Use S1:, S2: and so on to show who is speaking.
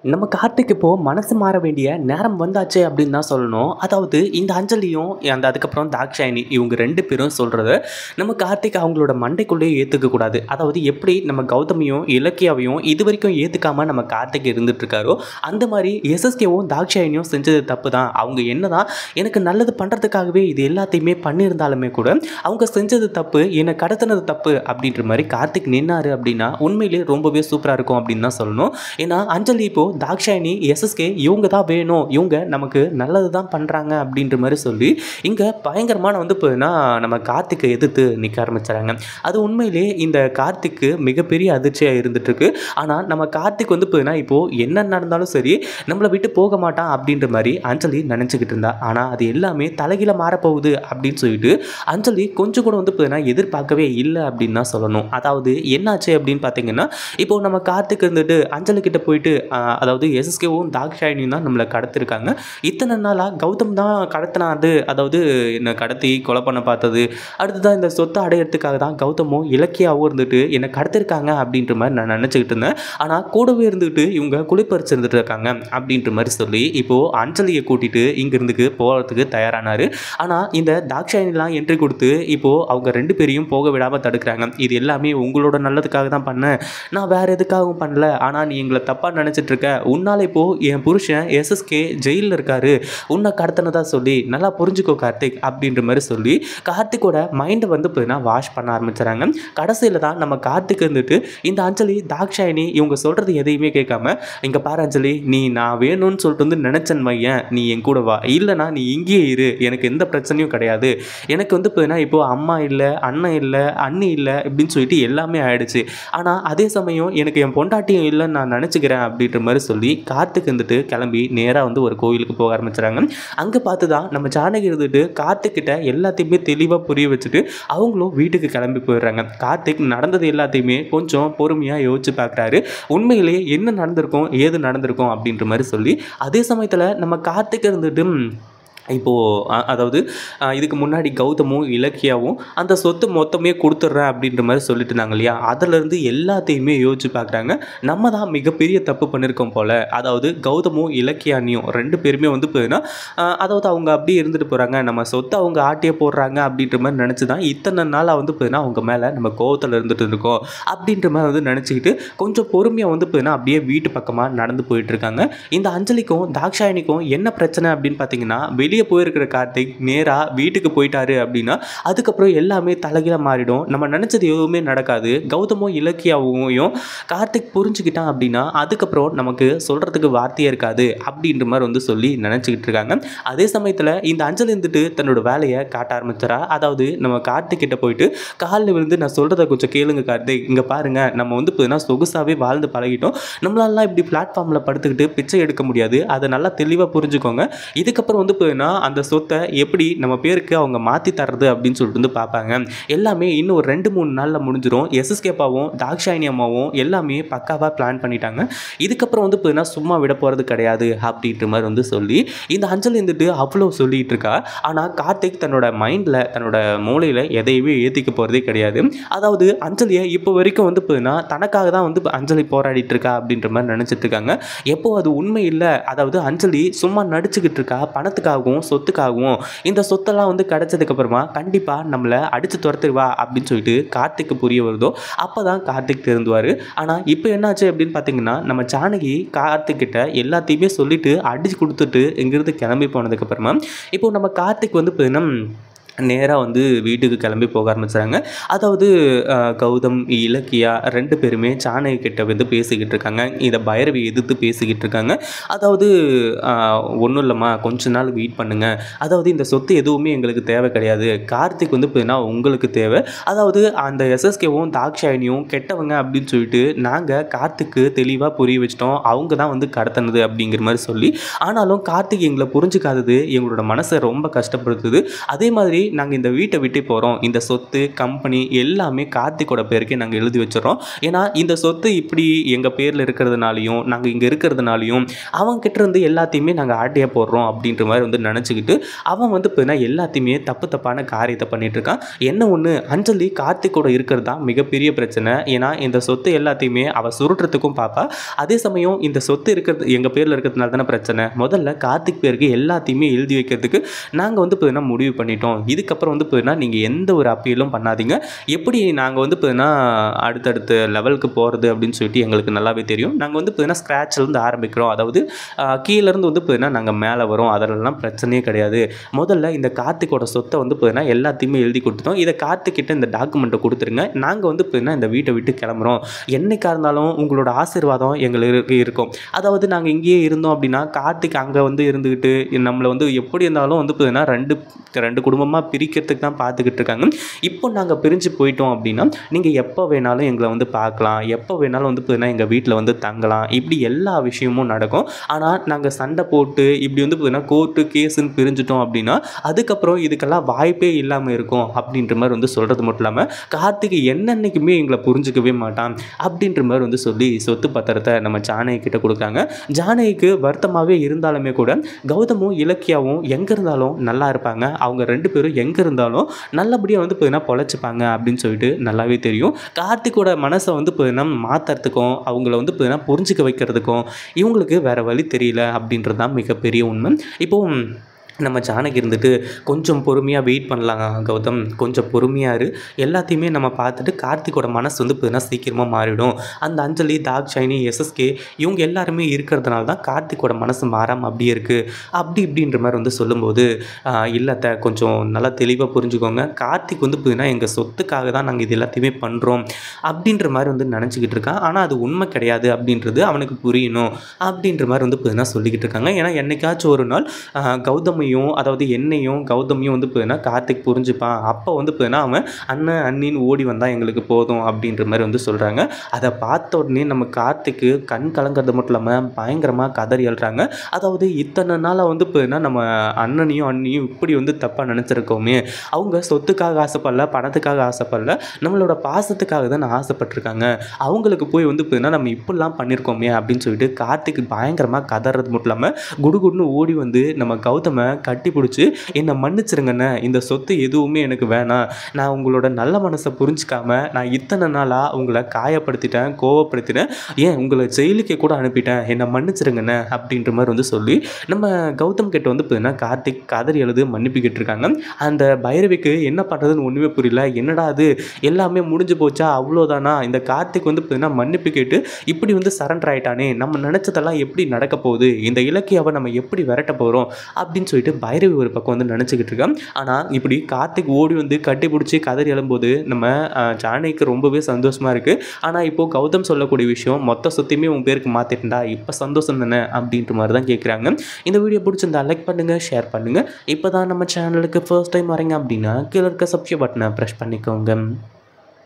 S1: நம்ம கார்த்திக் இப்போ மனசு மாற வேண்டிய நேரம் வந்தாச்சு அப்படின்னு தான் சொல்லணும். அதாவது இந்த அஞ்சலியும் அதுக்கப்புறம் தாக்ஷாயினி இவங்க 2 பேரும் சொல்றத நம்ம கார்த்திக் அவங்களோட மண்டைக்குள்ளேயே ஏத்துக்க கூடாது. அதாவது எப்படி நம்ம கௌதமியும் இலக்கியாவையும் இதுவரைக்கும் ஏத்துக்காம நம்ம கார்த்திக் இருந்துட்டு இருக்காரோ, அந்த மாதிரி எஸ்எஸ்கேவும் தாக்ஷாயினியும் செஞ்சது தப்பு தான். அவங்க என்னதான் எனக்கு நல்லது பண்றதுக்காகவே இது எல்லாத்தையுமே பண்ணியிருந்தாலுமே கூட அவங்க செஞ்சது தப்பு, என்னை கடத்தினது தப்பு அப்படின்ற மாதிரி கார்த்திக் நின்னாரு அப்படின்னா உண்மையிலேயே ரொம்பவே சூப்பரா இருக்கும் அப்படின்னு தான் சொல்லணும். ஏன்னா அஞ்சலி இப்போ தாக்ஷாயினி எஸ்எஸ்கே இவங்க தான் வேணும், இவங்க நமக்கு நல்லது தான் பண்ணுறாங்க அப்படின்ற மாதிரி சொல்லி இங்கே பயங்கரமான இப்போனா நம்ம கார்த்திக்கை எதிர்த்து நிற்க ஆரம்பிச்சாங்க. அது உண்மையிலேயே இந்த கார்த்திக்கு மிகப்பெரிய அதிர்ச்சியாக இருந்துட்டுருக்கு. ஆனால் நம்ம கார்த்திக் இப்போனா இப்போது என்ன நடந்தாலும் சரி நம்மளை விட்டு போக மாட்டான் அப்படின்ற மாதிரி அஞ்சலி நினச்சிக்கிட்டு இருந்தா. ஆனால் அது எல்லாமே தலைகீழ மாறப்போகுது அப்படின்னு சொல்லிட்டு அஞ்சலி கொஞ்சம் கூட இப்போனா எதிர்பார்க்கவே இல்லை அப்படின்னு தான் சொல்லணும். அதாவது என்னாச்சு அப்படின்னு பார்த்தீங்கன்னா, இப்போ நம்ம கார்த்திக் இருந்துட்டு அஞ்சலி கிட்ட போயிட்டு அதாவது எஸ்எஸ்கேவும் தாக்ஷாயினியும் தான் நம்மளை கடத்திருக்காங்க. இத்தனை நாளாக கௌதம் தான் கடத்தினாது, அதாவது என்னை கடத்தி கொலை பண்ண பார்த்தது, அடுத்ததான் இந்த சொத்தை அடையிறதுக்காக தான் கௌதமும் இலக்கியாவும் இருந்துட்டு என்னை கடத்திருக்காங்க அப்படின்ற மாதிரி நான் நினச்சிக்கிட்டு இருந்தேன். ஆனால் கூடவே இருந்துட்டு இவங்க குளிப்பறிச்சு இருந்துட்டு இருக்காங்க அப்படின்ற மாதிரி சொல்லி இப்போது அஞ்சலியை கூட்டிகிட்டு இங்கிருந்துக்கு போகிறதுக்கு தயாரானார். ஆனால் இந்த தாக்ஷாயினிலாம் என்ட்ரி கொடுத்து இப்போது அவங்க 2 பேரையும் போக விடாமல் தடுக்கிறாங்க. இது எல்லாமே உங்களோட நல்லதுக்காக தான் பண்ணேன், நான் வேறு எதுக்காகவும் பண்ணல, ஆனால் நீ எங்களை தப்பாக நினச்சிட்டு இருக்க, உன்னால் இப்போது என் புருஷன் எஸ்எஸ்கே ஜெயிலில் இருக்காரு, உன்னை கடத்தினதா சொல்லி நல்லா புரிஞ்சுக்கோ கார்த்திக் அப்படின்ற மாதிரி சொல்லி கார்த்திக்கோட மைண்டை இப்போனா வாஷ் பண்ண ஆரம்பிச்சுறாங்க. கடைசியில் தான் நம்ம கார்த்திக் இருந்துட்டு இந்த அஞ்சலி தாக்ஷாயினி இவங்க சொல்கிறது எதையுமே கேட்காம, இங்கே பாரு அஞ்சலி, நீ நான் வேணும்னு சொல்லிட்டு நினச்சேன் வையன், நீ என் கூட வா, இல்லைனா நீ இங்கேயே இரு, எனக்கு எந்த பிரச்சனையும் கிடையாது, எனக்கு இப்போனா இப்போது அம்மா இல்லை, அண்ணன் இல்லை, அண்ணி இல்லை இப்படின்னு சொல்லிட்டு எல்லாமே ஆயிடுச்சு, ஆனால் அதே சமயம் எனக்கு என் பொண்டாட்டியும் இல்லைன்னு நான் நினச்சிக்கிறேன் அப்படின்ற மாதிரி சொல்லி கார்த்திக் கிளம்பி நேராக ஒரு கோயிலுக்கு போக ஆரம்பிச்சுறாங்க. அங்கே பார்த்து தான் நம்ம ஜானகி இருந்துட்டு கார்த்திக் கிட்ட எல்லாத்தையுமே தெளிவாக புரிய வச்சுட்டு அவங்களும் வீட்டுக்கு கிளம்பி போயிடுறாங்க. கார்த்திக் நடந்தது எல்லாத்தையுமே கொஞ்சம் பொறுமையாக யோசிச்சு பார்க்குறாரு. உண்மையிலேயே என்ன நடந்திருக்கும், ஏது நடந்திருக்கும் அப்படின்ற மாதிரி சொல்லி அதே சமயத்தில் நம்ம கார்த்திக் இருந்துட்டு இப்போது அதாவது இதுக்கு முன்னாடி கௌதமும் இலக்கியாவும் அந்த சொத்து மொத்தமே கொடுத்துட்றேன் அப்படின்ற மாதிரி சொல்லிட்டு இருந்தாங்க இல்லையா, அதிலேருந்து எல்லாத்தையுமே யோசிச்சு பார்க்குறாங்க. நம்ம தான் மிகப்பெரிய தப்பு பண்ணியிருக்கோம் போல். அதாவது கௌதமும் இலக்கியானியும் 2 பேருமே போதுன்னா அதாவது அவங்க அப்படியே இருந்துட்டு போகிறாங்க, நம்ம சொத்தை அவங்க ஆட்டியே போடுறாங்க அப்படின்ற மாதிரி நினச்சி தான் இத்தனை நாளாக போதுன்னா அவங்க மேலே நம்ம கோவத்தில் இருந்துட்டு இருக்கோம் அப்படின்ற மாதிரி நினச்சிக்கிட்டு கொஞ்சம் பொறுமையாக போதுன்னா அப்படியே வீட்டு பக்கமாக நடந்து போயிட்டுருக்காங்க. இந்த அஞ்சலிக்கும் தாக்ஷாயினிக்கும் என்ன பிரச்சனை அப்படின்னு பார்த்தீங்கன்னா, வெளியே போயிருக்கிற கார்த்திக் நேராக வீட்டுக்கு போயிட்டாரு அப்படின்னா அதுக்கப்புறம் எல்லாமே தலைகீழ மாறிடும், நம்ம நினச்சது எதுவுமே நடக்காது. கௌதமும் இலக்கியாவையும் கார்த்திக் புரிஞ்சுக்கிட்டான் அப்படின்னா அதுக்கப்புறம் நமக்கு சொல்கிறதுக்கு வார்த்தையே இருக்காது அப்படின்ற மாதிரி சொல்லி நினச்சிக்கிட்டு இருக்காங்க. அதே சமயத்தில் இந்த அஞ்சலி இருந்துட்டு தன்னோட வேலையை காட்ட ஆரம்பிச்சிடா. அதாவது நம்ம கார்த்திக் கிட்ட போயிட்டு காலில் விழுந்து, நான் சொல்கிறத கொஞ்சம் கேளுங்க கார்த்திக், இங்கே பாருங்கள், நம்ம போதுன்னா சொகுசாகவே வாழ்ந்து பழகிட்டோம், நம்மளாலாம் இப்படி பிளாட்ஃபார்மில் படுத்துக்கிட்டு பிச்சை எடுக்க முடியாது, அதை நல்லா தெளிவாக புரிஞ்சுக்கோங்க. இதுக்கப்புறம் போதுன்னா அந்த சொத்தை எப்படி நம்ம பேருக்கு அவங்க மாற்றி தர்றது அப்படின்னு சொல்லிட்டு பார்ப்பாங்க. எல்லாமே இன்னும் ஒரு 2-3 நாளில் முடிஞ்சிடும். எஸ்எஸ்கேப்பாவும் தாக்ஷாயினி அம்மாவும் எல்லாமே பக்காவாக பிளான் பண்ணிட்டாங்க. இதுக்கப்புறம் போதுன்னா சும்மா விட போகிறது கிடையாது அப்படின்ற மாதிரி சொல்லி இந்த அஞ்சலி இருந்துட்டு அவ்வளோ சொல்லிகிட்டு இருக்கா. ஆனால் கார்த்திக் தன்னோட மைண்டில் தன்னோட மூளையில் எதையுமே ஏற்றிக்க போகிறதே கிடையாது. அதாவது அஞ்சலியை இப்போ வரைக்கும் போதுன்னா தனக்காக தான் அஞ்சலி போராடிட்டு இருக்கா அப்படின்ற மாதிரி நினச்சிட்டு இருக்காங்க. எப்போ அது உண்மை இல்லை, அதாவது அஞ்சலி சும்மா நடிச்சுக்கிட்டு இருக்கா, பணத்துக்காகவும் சொத்துக்காகவும். இந்த சொத்தெல்லாம் கிடைச்சதுக்கப்புறமா கண்டிப்பாக நம்மளை அடித்து துரத்துவா அப்படின்னு சொல்லிட்டு கார்த்திக்கு புரிய வருதோ அப்போ தான் கார்த்திக் திருந்துவார். ஆனால் இப்போ என்னாச்சு அப்படின்னு பார்த்தீங்கன்னா, நம்ம ஜானகி கார்த்திக் கிட்ட எல்லாத்தையுமே சொல்லிட்டு அடிச்சு கொடுத்துட்டு இங்கிருந்து கிளம்பி போனதுக்கப்புறமா இப்போ நம்ம கார்த்திக் பார்த்தீங்கன்னா நேராக வீட்டுக்கு கிளம்பி போக ஆரம்பிச்சாங்க. அதாவது கௌதம் இலக்கியா 2 பேருமே ஜானகி கிட்ட பேசிக்கிட்டு இருக்காங்க. இதை பைரவி எதிர்த்து பேசிக்கிட்டு இருக்காங்க. அதாவது ஒன்றும் இல்லைம்மா, கொஞ்ச நாள் வெயிட் பண்ணுங்கள், அதாவது இந்த சொத்து எதுவுமே எங்களுக்கு தேவை கிடையாது, கார்த்திக் பார்த்தீங்கன்னா உங்களுக்கு தேவை, அதாவது அந்த எஸ்எஸ்கேவும் தாக்ஷாயினியும் கெட்டவங்க அப்படின்னு சொல்லிட்டு நாங்கள் கார்த்திக்கு தெளிவாக புரிய வச்சிட்டோம், அவங்க தான் கடத்தினது அப்படிங்கிற மாதிரி சொல்லி. ஆனாலும் கார்த்திக் எங்களை புரிஞ்சுக்காதது எங்களோட மனசை ரொம்ப கஷ்டப்படுத்துது. அதே மாதிரி நாங்கள் இந்த வீட்டை விட்டு போகிறோம், இந்த சொத்து கம்பெனி எல்லாமே கார்த்திகோட பேருக்கே நாங்கள் எழுதி வச்சிடறோம். ஏன்னா இந்த சொத்து இப்படி எங்கள் பேரில் இருக்கிறதுனாலையும் நாங்கள் இங்கே இருக்கிறதுனாலையும் அவங்ககிட்ட இருந்து எல்லாத்தையுமே நாங்கள் ஆட்டையாக போடுறோம் அப்படின்ற மாதிரி வந்து நினச்சிக்கிட்டு அவன் வந்து பார்த்தீங்கன்னா எல்லாத்தையுமே தப்பான காரியத்தை பண்ணிட்டு இருக்கான். என்ன ஒன்று, அஞ்சலி கார்த்திகோட இருக்கிறது தான் மிகப்பெரிய பிரச்சனை. ஏன்னா இந்த சொத்து எல்லாத்தையுமே அவள் சுருட்டுறதுக்கும் பாப்பா, அதே சமயம் இந்த சொத்து இருக்கிறது எங்கள் பேரில் இருக்கிறதுனால தானே பிரச்சனை. முதல்ல கார்த்திக் பேருக்கு எல்லாத்தையுமே எழுதி வைக்கிறதுக்கு நாங்கள் வந்து பார்த்தீங்கன்னா முடிவு பண்ணிட்டோம். இதுக்கப்புறம் வந்து பார்த்தீங்கன்னா நீங்கள் எந்த ஒரு அப்பீலும் பண்ணாதீங்க. எப்படி நாங்கள் வந்து பார்த்தீங்கன்னா அடுத்தடுத்த லெவலுக்கு போகிறது அப்படின்னு சொல்லிட்டு எங்களுக்கு நல்லாவே தெரியும். நாங்கள் வந்து பார்த்தீங்கன்னா ஸ்க்ராட்ச்லேருந்து ஆரம்பிக்கிறோம். அதாவது கீழேருந்து வந்து பார்த்தீங்கன்னா நாங்கள் மேலே வரோம். அதெல்லாம் பிரச்சனையே கிடையாது. முதல்ல இந்த கார்த்திகோட சொத்தை வந்து பார்த்தீங்கன்னா எல்லாத்தையுமே எழுதி கொடுத்துட்டோம். இதை கார்த்திக்கிட்ட இந்த டாக்குமெண்ட்டை கொடுத்துருங்க. நாங்கள் வந்து பார்த்தீங்கன்னா இந்த வீட்டை விட்டு கிளம்புறோம். என்னைக்காக இருந்தாலும் உங்களோட ஆசீர்வாதம் எங்களுக்கு இருக்கும். அதாவது நாங்கள் இங்கேயே இருந்தோம் அப்படின்னா கார்த்திக் அங்கே வந்து இருந்துக்கிட்டு நம்மளை வந்து எப்படி இருந்தாலும் வந்து பார்த்தீங்கன்னா ரெண்டு குடும்பமாக பிரிக்கிறதுக்கு தான் பார்த்துக்கிட்டு இருக்காங்க. இப்போ நாங்கள் பிரிஞ்சு போயிட்டோம் அப்படின்னா நீங்கள் எப்போ வேணாலும் எங்களை வந்து பார்க்கலாம், எப்போ வேணாலும் வந்து பார்த்தீங்கன்னா எங்கள் வீட்டில் வந்து தங்கலாம். இப்படி எல்லா விஷயமும் நடக்கும். ஆனால் நாங்கள் சண்டை போட்டு இப்படி வந்து பார்த்தீங்கன்னா கோர்ட்டு கேஸுன்னு பிரிஞ்சிட்டோம் அப்படின்னா அதுக்கப்புறம் இதுக்கெல்லாம் வாய்ப்பே இல்லாமல் இருக்கும் அப்படின்ற மாதிரி வந்து சொல்கிறது மட்டும் இல்லாமல் கார்த்திக் என்னன்னைக்குமே எங்களை புரிஞ்சிக்கவே மாட்டான் அப்படின்ற மாதிரி வந்து சொல்லி சொத்து பத்திரத்தை நம்ம ஜானகி கிட்ட கொடுக்காங்க. ஜானகிக்கு வருத்தமாகவே இருந்தாலுமே கூட கௌதமும் இலக்கியாவும் எங்கே இருந்தாலும் நல்லா இருப்பாங்க. அவங்க ரெண்டு பேரும் எங்கே இருந்தாலும் நல்லபடியாக வந்து பார்த்தீங்கன்னா பொழைச்சிப்பாங்க அப்படின்னு சொல்லிட்டு நல்லாவே தெரியும். கார்த்திகோட மனசை வந்து பார்த்தீங்கன்னா மாற்றுறதுக்கும் அவங்கள வந்து பார்த்தீங்கன்னா புரிஞ்சிக்க வைக்கிறதுக்கும் இவங்களுக்கு வேறு வழி தெரியல அப்படின்றது தான் மிகப்பெரிய உண்மை. இப்போது நம்ம ஜானகி இருந்துட்டு கொஞ்சம் பொறுமையாக வெயிட் பண்ணலாங்க கௌதம், கொஞ்சம் பொறுமையாக இரு, எல்லாத்தையுமே நம்ம பார்த்துட்டு கார்த்திகோட மனசு வந்து பார்த்தீங்கன்னா சீக்கிரமாக மாறிடும். அந்த அஞ்சலி, தாக்ஷாயினி, எஸ்எஸ்கே இவங்க எல்லாருமே இருக்கிறதுனால தான் கார்த்திகோட மனசு மாறாமல் அப்படியே இருக்குது அப்படி இப்படின்ற மாதிரி வந்து சொல்லும்போது இல்லத்தை கொஞ்சம் நல்லா தெளிவாக புரிஞ்சுக்கோங்க. கார்த்திக் வந்து பார்த்தீங்கன்னா எங்கள் சொத்துக்காக தான் நாங்கள் இது எல்லாத்தையுமே பண்ணுறோம் அப்படின்ற மாதிரி வந்து நினச்சிக்கிட்டு இருக்கான். ஆனால் அது உண்மை கிடையாது அப்படின்றது அவனுக்கு புரியணும் அப்படின்ற மாதிரி வந்து பார்த்தீங்கன்னா சொல்லிக்கிட்டு இருக்காங்க. ஏன்னா என்னைக்காச்சும் ஒரு நாள் கௌதம் அதாவது என்னையும் கௌதமையும் வந்து பார்த்தீங்கன்னா கார்த்திக் புரிஞ்சுப்பான். அப்போ வந்து பார்த்தீங்கன்னா அவன் அண்ணன் அண்ணின்னு ஓடி வந்தால் எங்களுக்கு போதும் அப்படின்ற மாதிரி வந்து சொல்கிறாங்க. அதை பார்த்த உடனே நம்ம கார்த்திக்கு கண் கலங்கிறது மட்டும் இல்லாமல் பயங்கரமாக கதறி எழுறாங்க. அதாவது இத்தனை நாளாக வந்து பார்த்தீங்கன்னா நம்ம அண்ணனையும் அண்ணியும் இப்படி வந்து தப்பாக நினச்சிருக்கோமே, அவங்க சொத்துக்காக ஆசைப்படல, பணத்துக்காக ஆசைப்படல, நம்மளோட பாசத்துக்காக தான் ஆசைப்பட்டிருக்காங்க. அவங்களுக்கு போய் வந்து பார்த்தீங்கன்னா நம்ம இப்படிலாம் பண்ணியிருக்கோமே அப்படின்னு சொல்லிட்டு கார்த்திக் பயங்கரமாக கதறது மட்டும் இல்லாமல் குடுகுடுன்னு ஓடி வந்து நம்ம கௌதமை கட்டி பிடிச்சி என்னை மன்னிச்சிருங்கண்ணே, இந்த சொத்து எதுவுமே எனக்கு வேணாம், நான் உங்களோட நல்ல மனசை புரிஞ்சிக்காம நான் இத்தனை நாளாக உங்களை காயப்படுத்திட்டேன், கோவப்படுத்திட்டேன், ஏன் உங்களை ஜெயிலுக்கே கூட அனுப்பிட்டேன், என்னை மன்னிச்சிருங்கண்ணே அப்படின்ற மாதிரி வந்து சொல்லி நம்ம கௌதம் கிட்ட வந்து பார்த்தீங்கன்னா கார்த்திக் கதறி எழுது மன்னிப்பிக்கிட்டு இருக்காங்க. அந்த பைரவிக்கு என்ன பண்ணுறதுன்னு ஒன்றுமே புரியல. என்னடா அது எல்லாமே முடிஞ்சு போச்சா, அவ்வளோதானா, இந்த கார்த்திக் வந்து பார்த்தீங்கன்னா மன்னிப்பு கேட்டு இப்படி வந்து சரண்டர் ஆகிட்டானே, நம்ம நினச்சதெல்லாம் எப்படி நடக்க போகுது, இந்த இலக்கியாவை நம்ம எப்படி விரட்ட போகிறோம் அப்படின்னு சொல்லிட்டு பைரவி ஒரு பக்கம் வந்து நினச்சிக்கிட்டு இருக்கான். ஆனால் இப்படி கார்த்திக் ஓடி வந்து கட்டி பிடிச்சி கதறி எழும்போது நம்ம ஜானகிக்கு ரொம்பவே சந்தோஷமாக இருக்குது. ஆனால் இப்போது கௌதம் சொல்லக்கூடிய விஷயம் மொத்த சொத்தையுமே உன் பேருக்கு மாற்றிட்டுண்டா, இப்போ சந்தோஷம் தானே அப்படின்ற மாதிரி தான் கேட்குறாங்க. இந்த வீடியோ பிடிச்சிருந்தா லைக் பண்ணுங்கள், ஷேர் பண்ணுங்கள். இப்போ தான் நம்ம சேனலுக்கு ஃபர்ஸ்ட் டைம் வரீங்க அப்படின்னா கீழே இருக்க சப்ஸ்கிரைப் பட்டனை ப்ரெஸ் பண்ணிக்கோங்க.